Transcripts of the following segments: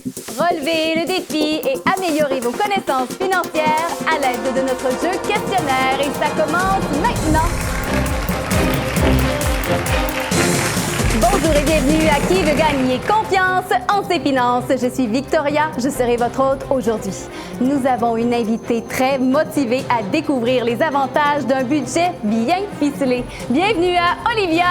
Relevez le défi et améliorez vos connaissances financières à l'aide de notre jeu questionnaire et ça commence maintenant. Bonjour et bienvenue à Qui veut gagner confiance en ses finances. Je suis Victoria, je serai votre hôte aujourd'hui. Nous avons une invitée très motivée à découvrir les avantages d'un budget bien ficelé. Bienvenue à Olivia!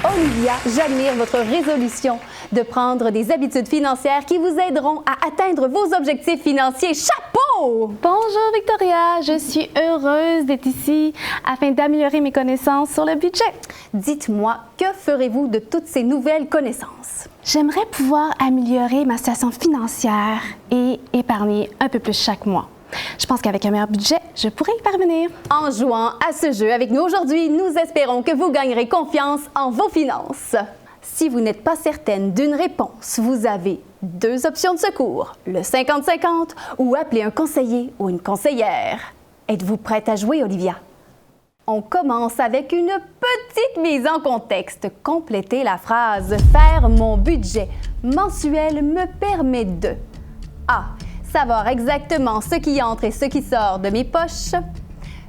Olivia, j'admire votre résolution de prendre des habitudes financières qui vous aideront à atteindre vos objectifs financiers. Chapeau! Bonjour Victoria, je suis heureuse d'être ici afin d'améliorer mes connaissances sur le budget. Dites-moi, que ferez-vous de toutes ces nouvelles connaissances? J'aimerais pouvoir améliorer ma situation financière et épargner un peu plus chaque mois. Je pense qu'avec un meilleur budget, je pourrais y parvenir. En jouant à ce jeu avec nous aujourd'hui, nous espérons que vous gagnerez confiance en vos finances. Si vous n'êtes pas certaine d'une réponse, vous avez deux options de secours, le 50-50 ou appeler un conseiller ou une conseillère. Êtes-vous prête à jouer, Olivia? On commence avec une petite mise en contexte. Complétez la phrase « Faire mon budget mensuel me permet de… » A. Savoir exactement ce qui entre et ce qui sort de mes poches.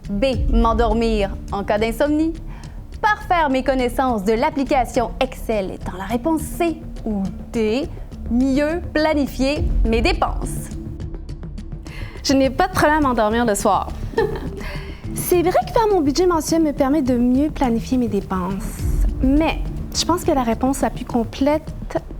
B. M'endormir en cas d'insomnie. Parfaire mes connaissances de l'application Excel étant la réponse C. Ou D. Mieux planifier mes dépenses. Je n'ai pas de problème à m'endormir le soir. C'est vrai que faire mon budget mensuel me permet de mieux planifier mes dépenses. Mais je pense que la réponse la plus complète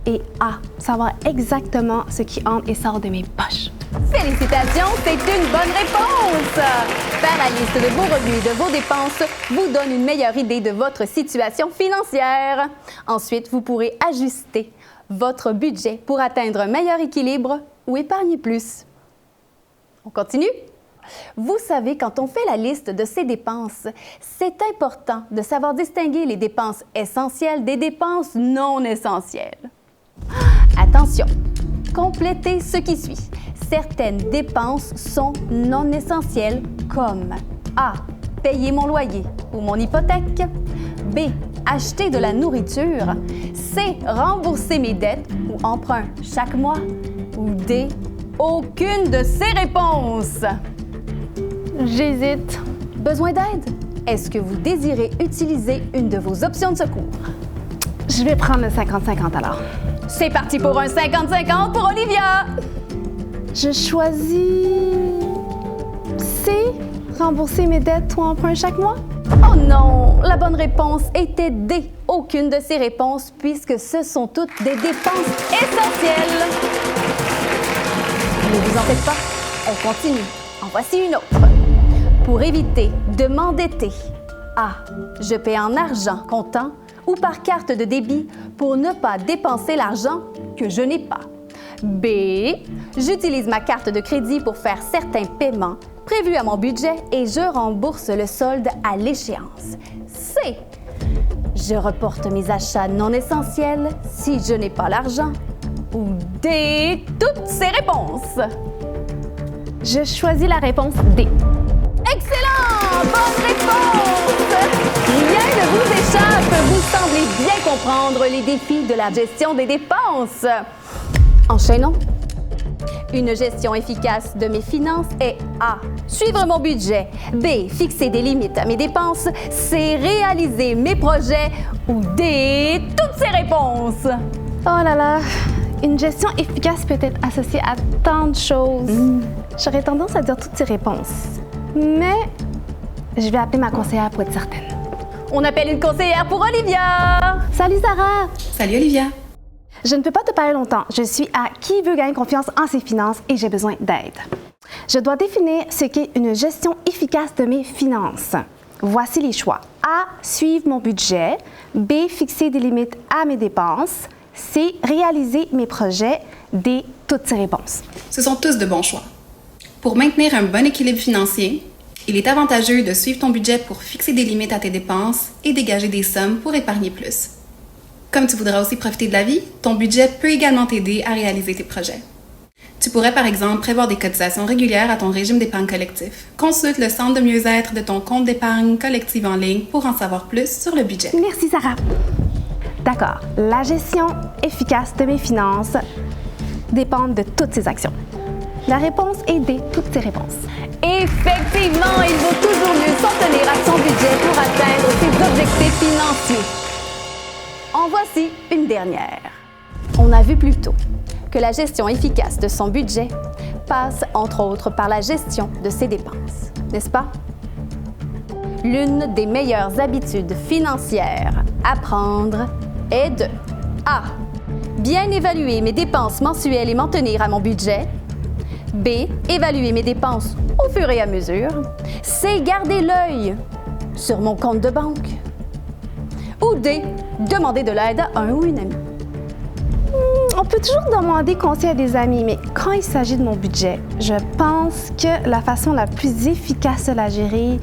est A. Savoir exactement ce qui entre et sort de mes poches. Félicitations, c'est une bonne réponse! Faire la liste de vos revenus et de vos dépenses vous donne une meilleure idée de votre situation financière. Ensuite, vous pourrez ajuster votre budget pour atteindre un meilleur équilibre ou épargner plus. On continue? Vous savez, quand on fait la liste de ses dépenses, c'est important de savoir distinguer les dépenses essentielles des dépenses non essentielles. Attention! Complétez ce qui suit. Certaines dépenses sont non essentielles comme A. Payer mon loyer ou mon hypothèque. B. Acheter de la nourriture. C. Rembourser mes dettes ou emprunts chaque mois. Ou D. Aucune de ces réponses. J'hésite. Besoin d'aide? Est-ce que vous désirez utiliser une de vos options de secours? Je vais prendre le 50-50 alors. C'est parti pour un 50-50 pour Olivia! Je choisis C. Rembourser mes dettes ou emprunts chaque mois. Oh non! La bonne réponse était D. Aucune de ces réponses puisque ce sont toutes des dépenses essentielles. Ne vous en faites pas, on continue. En voici une autre. Pour éviter de m'endetter, A. Je paie en argent comptant ou par carte de débit pour ne pas dépenser l'argent que je n'ai pas. B. J'utilise ma carte de crédit pour faire certains paiements prévus à mon budget et je rembourse le solde à l'échéance. C. Je reporte mes achats non essentiels si je n'ai pas l'argent. Ou D. Toutes ces réponses. Je choisis la réponse D. Excellent! Bonne réponse! Rien ne vous échappe. Vous semblez bien comprendre les défis de la gestion des dépenses. Enchaînons. Une gestion efficace de mes finances est A. Suivre mon budget. B. Fixer des limites à mes dépenses. C. Réaliser mes projets. Ou D. Toutes ces réponses. Oh là là! Une gestion efficace peut être associée à tant de choses. J'aurais tendance à dire toutes ces réponses. Mais je vais appeler ma conseillère pour être certaine. On appelle une conseillère pour Olivia! Salut Sarah! Salut Olivia! Je ne peux pas te parler longtemps. Je suis à Qui veut gagner confiance en ses finances et j'ai besoin d'aide. Je dois définir ce qu'est une gestion efficace de mes finances. Voici les choix. A. Suivre mon budget. B. Fixer des limites à mes dépenses. C. Réaliser mes projets. D. Toutes ces réponses. Ce sont tous de bons choix. Pour maintenir un bon équilibre financier, il est avantageux de suivre ton budget pour fixer des limites à tes dépenses et dégager des sommes pour épargner plus. Comme tu voudras aussi profiter de la vie, ton budget peut également t'aider à réaliser tes projets. Tu pourrais par exemple prévoir des cotisations régulières à ton régime d'épargne collectif. Consulte le centre de mieux-être de ton compte d'épargne collective en ligne pour en savoir plus sur le budget. Merci Sarah. D'accord, la gestion efficace de mes finances. dépendent de toutes ces actions. La réponse est D, toutes ces réponses. Effectivement, il vaut toujours mieux s'en tenir à son budget pour atteindre ses objectifs financiers. En voici une dernière. On a vu plus tôt que la gestion efficace de son budget passe entre autres par la gestion de ses dépenses, n'est-ce pas? L'une des meilleures habitudes financières à prendre est de A. Bien évaluer mes dépenses mensuelles et m'en tenir à mon budget. B. Évaluer mes dépenses au fur et à mesure. C. Garder l'œil sur mon compte de banque. Ou D. Demander de l'aide à un ou une amie. On peut toujours demander conseil à des amis, mais quand il s'agit de mon budget, je pense que la façon la plus efficace de la gérer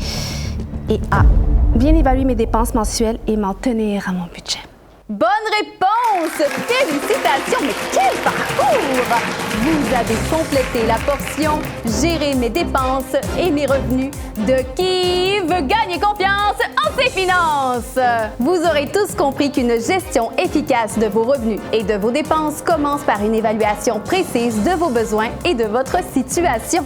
est A. Bien évaluer mes dépenses mensuelles et m'en tenir à mon budget. Bonne réponse! Félicitations, mais quel parcours! Vous avez complété la portion « Gérer mes dépenses et mes revenus » de Qui veut gagner confiance en ses finances? Vous aurez tous compris qu'une gestion efficace de vos revenus et de vos dépenses commence par une évaluation précise de vos besoins et de votre situation.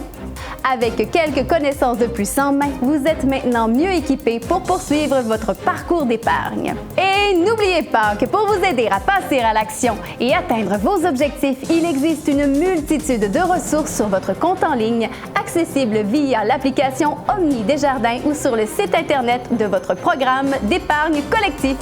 Avec quelques connaissances de plus en main, vous êtes maintenant mieux équipé pour poursuivre votre parcours d'épargne. Et n'oubliez pas que pour vous aider à passer à l'action et atteindre vos objectifs, il existe une multitude de ressources sur votre compte en ligne, accessibles via l'application Omni Desjardins ou sur le site Internet de votre programme d'épargne collectif.